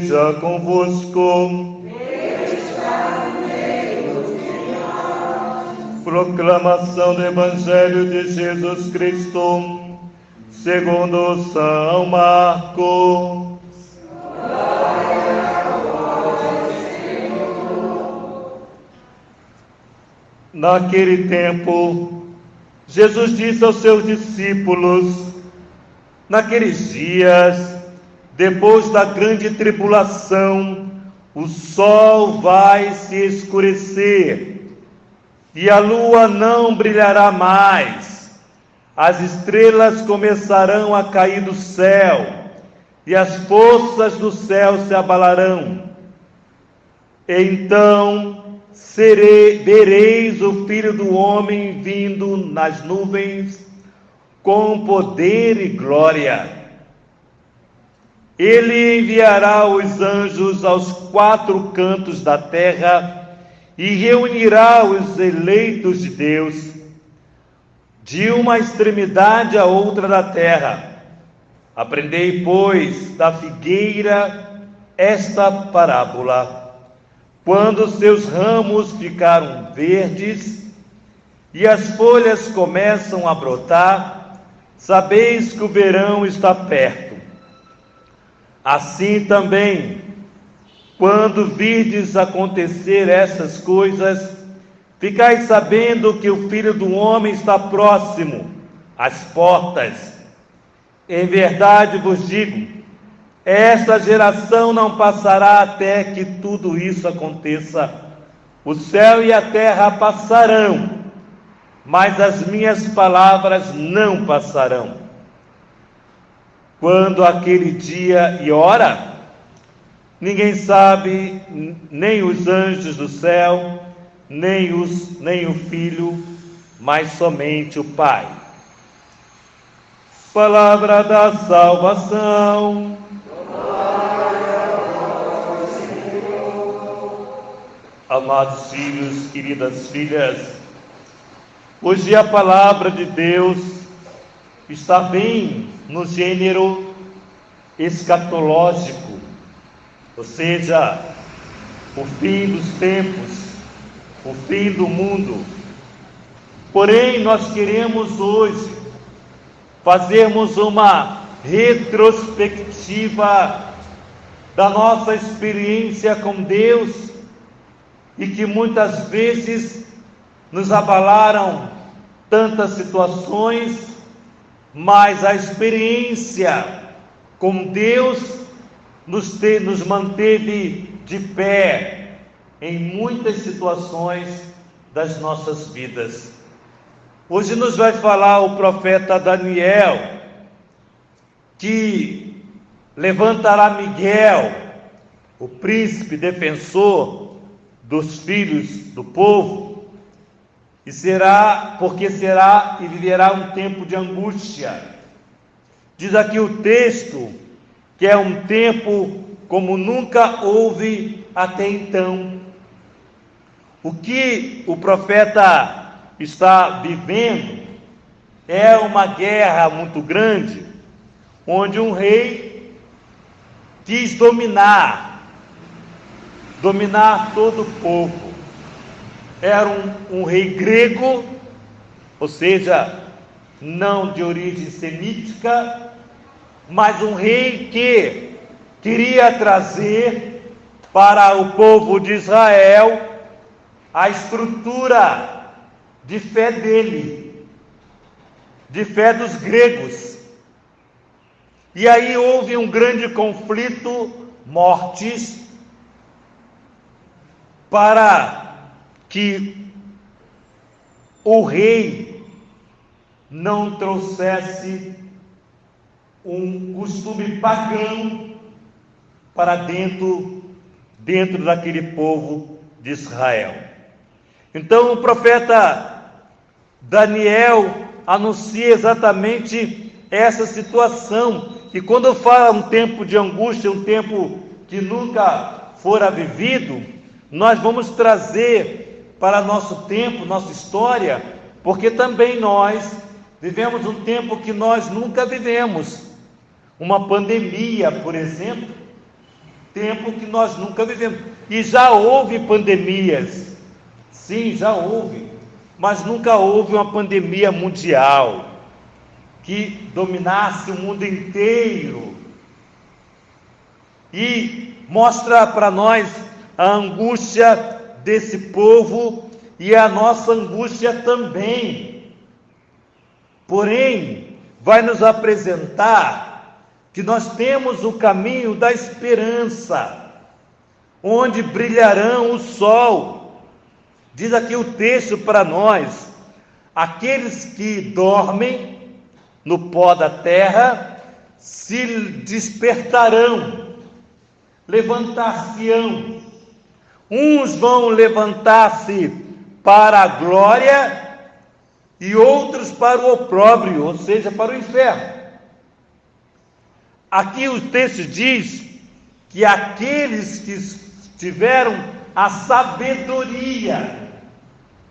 esteja convosco. Proclamação do Evangelho de Jesus Cristo, segundo São Marcos. Naquele tempo, Jesus disse aos seus discípulos: naqueles dias, depois da grande tribulação, o sol vai se escurecer e a lua não brilhará mais. As estrelas começarão a cair do céu e as forças do céu se abalarão. Então vereis o Filho do Homem vindo nas nuvens com poder e glória. Ele enviará os anjos aos quatro cantos da terra e reunirá os eleitos de Deus, de uma extremidade à outra da terra. Aprendei, pois, da figueira esta parábola. Quando seus ramos ficaram verdes e as folhas começam a brotar, sabeis que o verão está perto. Assim também, quando virdes acontecer essas coisas, ficai sabendo que o Filho do Homem está próximo, às portas. Em verdade vos digo, esta geração não passará até que tudo isso aconteça. O céu e a terra passarão, mas as minhas palavras não passarão. Quando aquele dia e hora, ninguém sabe, nem os anjos do céu, nem o Filho, mas somente o Pai. Palavra da salvação. Amados filhos, queridas filhas, hoje a palavra de Deus está bem no gênero escatológico, ou seja, o fim dos tempos, o fim do mundo. Porém, nós queremos hoje fazermos uma retrospectiva da nossa experiência com Deus e que muitas vezes nos abalaram tantas situações, mas a experiência com Deus nos manteve de pé em muitas situações das nossas vidas. Hoje nos vai falar o profeta Daniel, que levantará Miguel, o príncipe defensor dos filhos do povo, e viverá um tempo de angústia. Diz aqui o texto que é um tempo como nunca houve até então. O que o profeta está vivendo é uma guerra muito grande, onde um rei quis dominar todo o povo. Era um rei grego, ou seja, não de origem semítica, mas um rei que queria trazer para o povo de Israel a estrutura de fé dele, de fé dos gregos. E aí houve um grande conflito, mortes, para que o rei não trouxesse um costume pagão para dentro daquele povo de Israel. Então o profeta Daniel anuncia exatamente essa situação, que quando fala um tempo de angústia, um tempo que nunca fora vivido, nós vamos trazer para nosso tempo, nossa história, porque também nós vivemos um tempo que nós nunca vivemos. Uma pandemia, por exemplo, tempo que nós nunca vivemos. E já houve pandemias, sim, já houve, mas nunca houve uma pandemia mundial que dominasse o mundo inteiro. E mostra para nós a angústia desse povo e a nossa angústia também. Porém, vai nos apresentar que nós temos o caminho da esperança, onde brilharão o sol. Diz aqui o texto para nós: aqueles que dormem no pó da terra se despertarão, levantar-se-ão. Uns vão levantar-se para a glória e outros para o opróbrio, ou seja, para o inferno. Aqui o texto diz que aqueles que tiveram a sabedoria,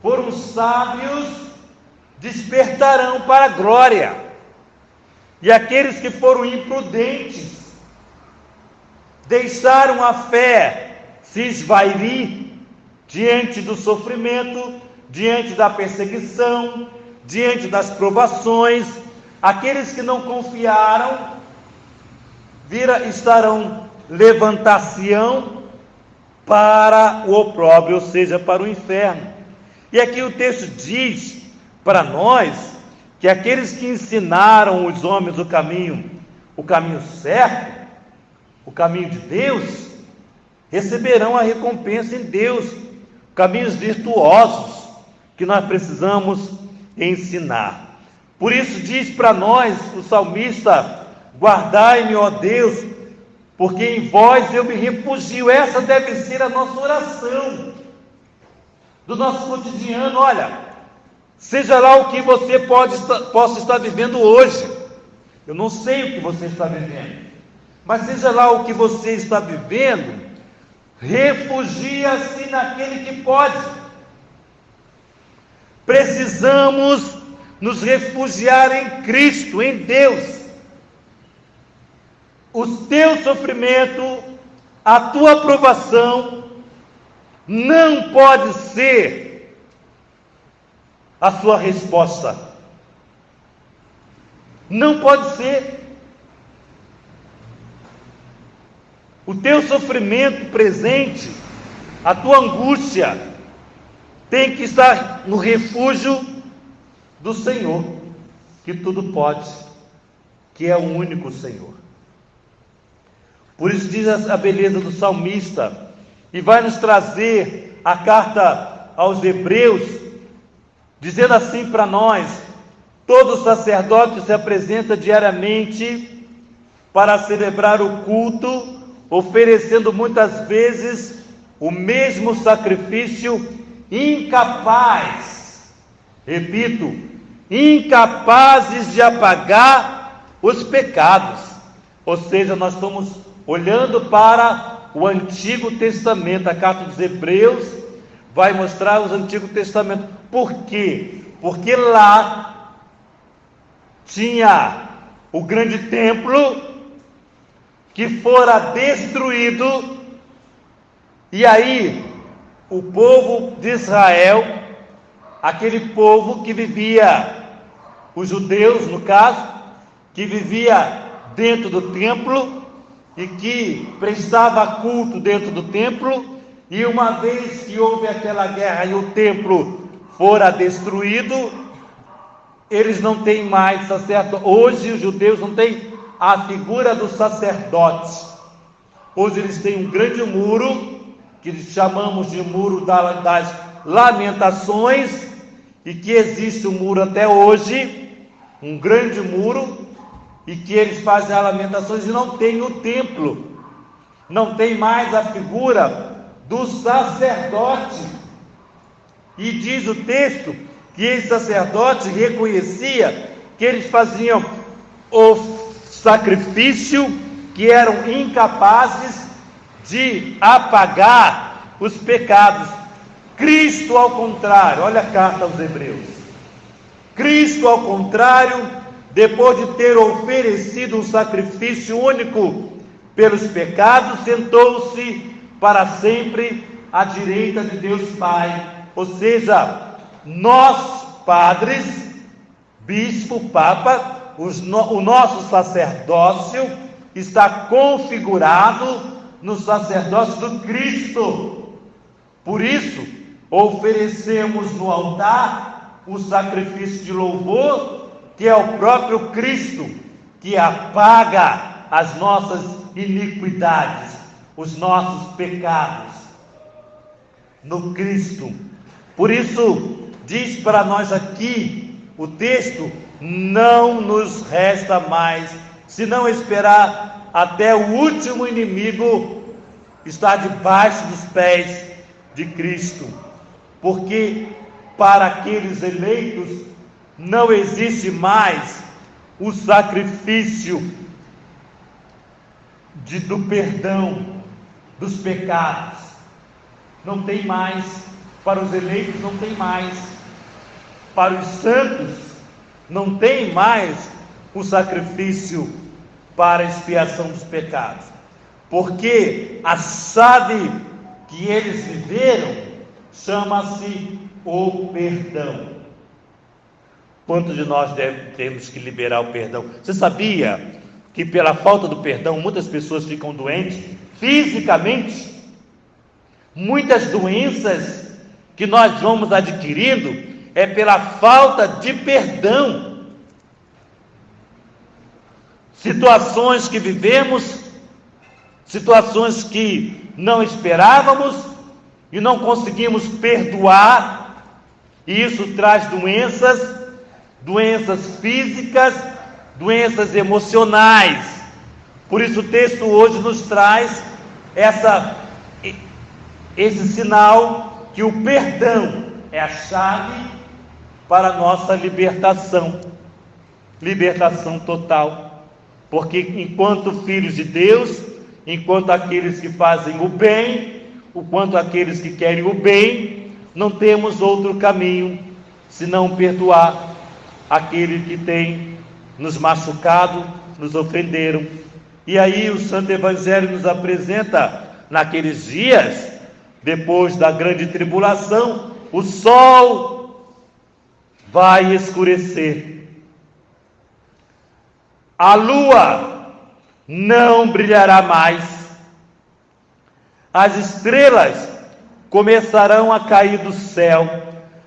foram sábios, despertarão para a glória. E aqueles que foram imprudentes, deixaram a fé se esvairir diante do sofrimento, diante da perseguição, diante das provações. Aqueles que não confiaram, estarão, levantar-se-ão para o opróbrio, ou seja, para o inferno. E aqui o texto diz para nós que aqueles que ensinaram os homens o caminho certo, o caminho de Deus, receberão a recompensa em Deus, caminhos virtuosos que nós precisamos ensinar. Por isso diz para nós o salmista: guardai-me, ó Deus, porque em vós eu me refugio. Essa deve ser a nossa oração do nosso cotidiano. Olha, seja lá o que você possa estar vivendo hoje, eu não sei o que você está vivendo, mas seja lá o que você está vivendo, refugia-se naquele que pode. Precisamos nos refugiar em Cristo, em Deus. O teu sofrimento, a tua provação, não pode ser a sua resposta. Não pode ser. O teu sofrimento presente, a tua angústia, tem que estar no refúgio do Senhor, que tudo pode, que é o único Senhor. Por isso diz a beleza do salmista, e vai nos trazer a carta aos Hebreus, dizendo assim para nós: todo sacerdote se apresenta diariamente para celebrar o culto, oferecendo muitas vezes o mesmo sacrifício, incapaz, repito, incapazes de apagar os pecados. Ou seja, nós estamos olhando para o Antigo Testamento. A carta dos Hebreus vai mostrar o Antigo Testamento. Por quê? Porque lá tinha o grande templo que fora destruído, e aí o povo de Israel, aquele povo que vivia, os judeus no caso, que vivia dentro do templo e que prestava culto dentro do templo, e uma vez que houve aquela guerra e o templo fora destruído, eles não têm mais sacerdote. Hoje os judeus não têm a figura do sacerdote. Hoje eles têm um grande muro, que chamamos de muro das lamentações, e que existe um muro até hoje, um grande muro, e que eles fazem as lamentações, e não tem o templo, não tem mais a figura do sacerdote. E diz o texto que esse sacerdote reconhecia que eles faziam o sacrifício, que eram incapazes de apagar os pecados. Cristo, ao contrário, olha a carta aos Hebreus. Cristo, ao contrário, depois de ter oferecido um sacrifício único pelos pecados, sentou-se para sempre à direita de Deus Pai. Ou seja, nós, padres, bispo, papa, o nosso sacerdócio está configurado no sacerdócio do Cristo. Por isso, oferecemos no altar o sacrifício de louvor, que é o próprio Cristo, que apaga as nossas iniquidades, os nossos pecados. No Cristo. Por isso, diz para nós aqui o texto: não nos resta mais senão esperar até o último inimigo estar debaixo dos pés de Cristo, porque para aqueles eleitos não existe mais o sacrifício do perdão dos pecados. Não tem mais. Para os eleitos não tem mais. Para os santos não tem mais o sacrifício para a expiação dos pecados, porque a chave que eles viveram chama-se o perdão. Quantos de nós temos que liberar o perdão? Você sabia que pela falta do perdão muitas pessoas ficam doentes fisicamente? Muitas doenças que nós vamos adquirindo é pela falta de perdão. Situações que vivemos, situações que não esperávamos e não conseguimos perdoar, e isso traz doenças físicas, doenças emocionais. Por isso o texto hoje nos traz esse sinal que o perdão é a chave para a nossa libertação total, porque enquanto filhos de Deus, enquanto aqueles que fazem o bem, enquanto aqueles que querem o bem, não temos outro caminho senão perdoar aquele que tem nos machucado, nos ofenderam. E aí o Santo Evangelho nos apresenta, naqueles dias, depois da grande tribulação, o sol vai escurecer, a lua não brilhará mais, as estrelas começarão a cair do céu,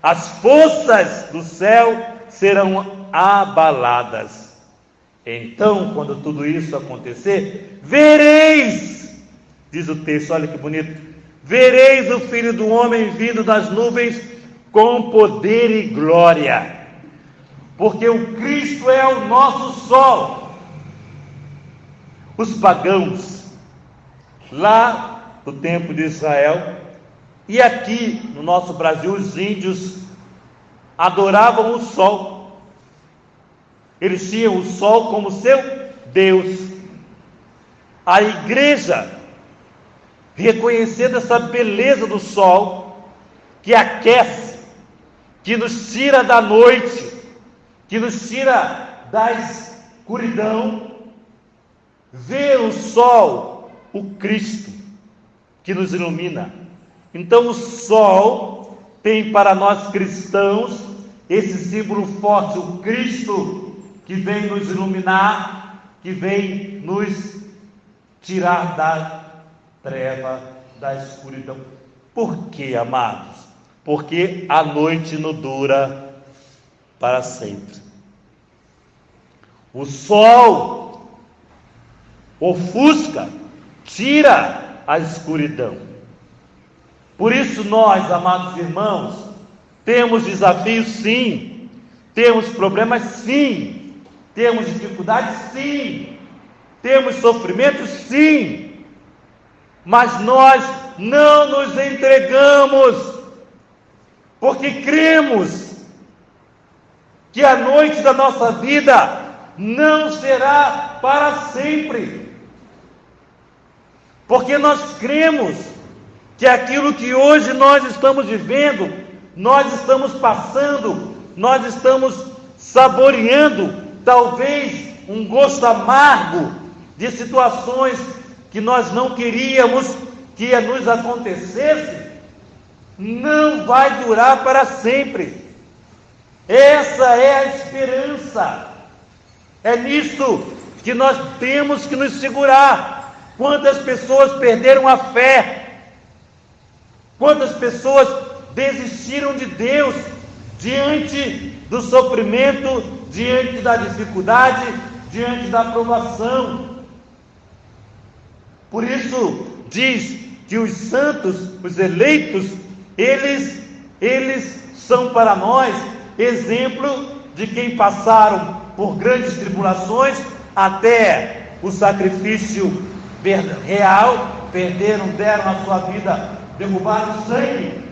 as forças do céu serão abaladas. Então, quando tudo isso acontecer, vereis, diz o texto, olha que bonito, vereis o Filho do Homem vindo das nuvens com poder e glória, porque o Cristo é o nosso sol. Os pagãos, lá no tempo de Israel, e aqui no nosso Brasil, os índios adoravam o sol. Eles tinham o sol como seu Deus. A igreja, reconhecendo essa beleza do sol, que aquece, que nos tira da noite, que nos tira da escuridão, vê o sol, o Cristo, que nos ilumina. Então o sol tem para nós cristãos esse símbolo forte, o Cristo, que vem nos iluminar, que vem nos tirar da treva, da escuridão. Por quê, amados? Porque a noite não dura para sempre. O sol ofusca, tira a escuridão. Por isso nós, amados irmãos, temos desafios sim, temos problemas sim, temos dificuldades sim, temos sofrimentos sim, mas nós não nos entregamos, porque cremos que a noite da nossa vida não será para sempre, porque nós cremos que aquilo que hoje nós estamos vivendo, nós estamos passando, nós estamos saboreando, talvez um gosto amargo de situações que nós não queríamos que nos acontecesse, não vai durar para sempre. Essa é a esperança. É nisso que nós temos que nos segurar. Quantas pessoas perderam a fé? Quantas pessoas desistiram de Deus diante do sofrimento, diante da dificuldade, diante da provação? Por isso diz que os santos, os eleitos, eles são para nós exemplo de quem passaram por grandes tribulações até o sacrifício real, deram a sua vida, derrubaram sangue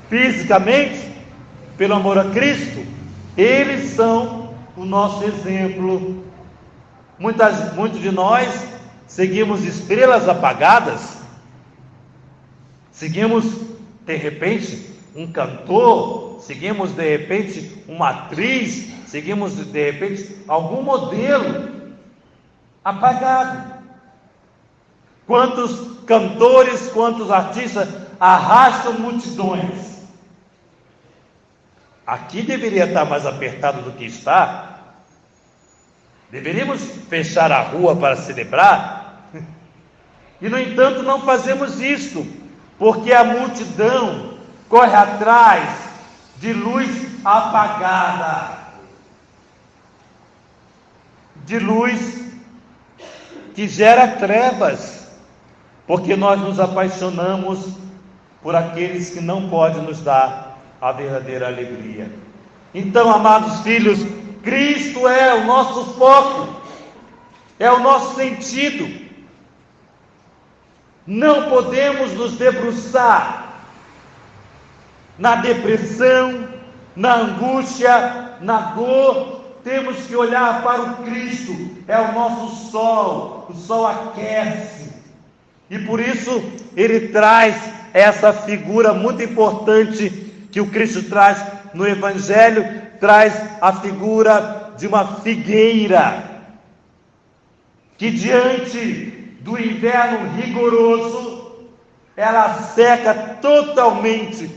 fisicamente pelo amor a Cristo. Eles são o nosso exemplo. Muitos de nós seguimos estrelas apagadas, seguimos de repente um cantor, seguimos de repente uma atriz, seguimos de repente algum modelo apagado. Quantos cantores, quantos artistas arrastam multidões? Aqui deveria estar mais apertado do que está. Deveríamos fechar a rua para celebrar. E no entanto não fazemos isso, porque a multidão corre atrás de luz apagada, de luz que gera trevas, porque nós nos apaixonamos por aqueles que não podem nos dar a verdadeira alegria. Então, amados filhos, Cristo é o nosso foco, é o nosso sentido. Não podemos nos debruçar na depressão, na angústia, na dor. Temos que olhar para o Cristo, é o nosso sol, o sol aquece. E por isso ele traz essa figura muito importante que o Cristo traz no Evangelho, traz a figura de uma figueira, que diante do inverno rigoroso, ela seca totalmente.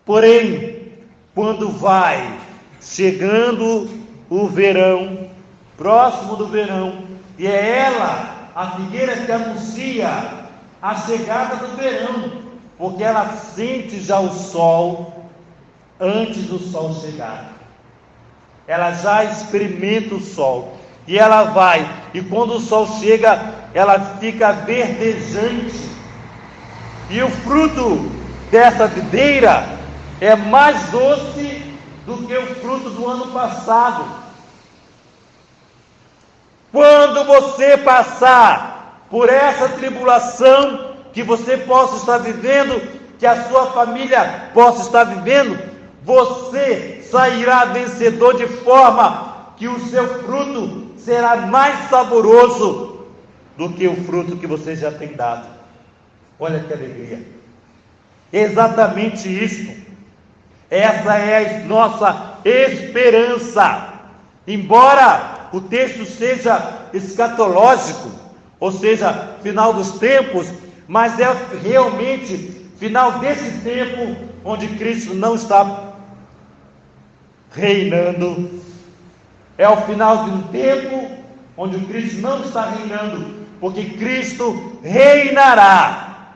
Porém, quando vai chegando o verão, próximo do verão, e é ela, a figueira, que anuncia a chegada do verão, porque ela sente já o sol antes do sol chegar. Ela já experimenta o sol, e ela vai, e quando o sol chega, ela fica verdejante, e o fruto dessa videira é mais doce do que o fruto do ano passado. Quando você passar por essa tribulação que você possa estar vivendo, que a sua família possa estar vivendo, você sairá vencedor, de forma que o seu fruto será mais saboroso do que o fruto que você já tem dado. Olha que alegria! Exatamente isso. Essa é a nossa esperança. Embora o texto seja escatológico, ou seja, final dos tempos, mas é realmente final desse tempo onde Cristo não está reinando. É o final de um tempo onde o Cristo não está reinando, porque Cristo reinará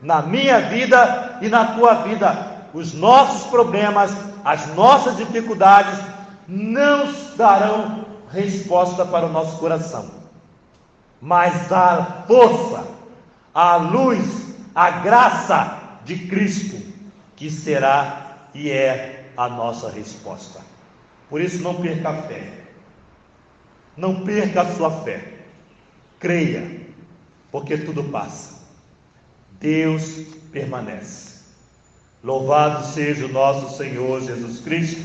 na minha vida e na tua vida. Os nossos problemas, as nossas dificuldades não darão resposta para o nosso coração, mas a força, a luz, a graça de Cristo, que será e é a nossa resposta. Por isso, não perca a fé, não perca a sua fé, creia, porque tudo passa, Deus permanece. Louvado seja o nosso Senhor Jesus Cristo.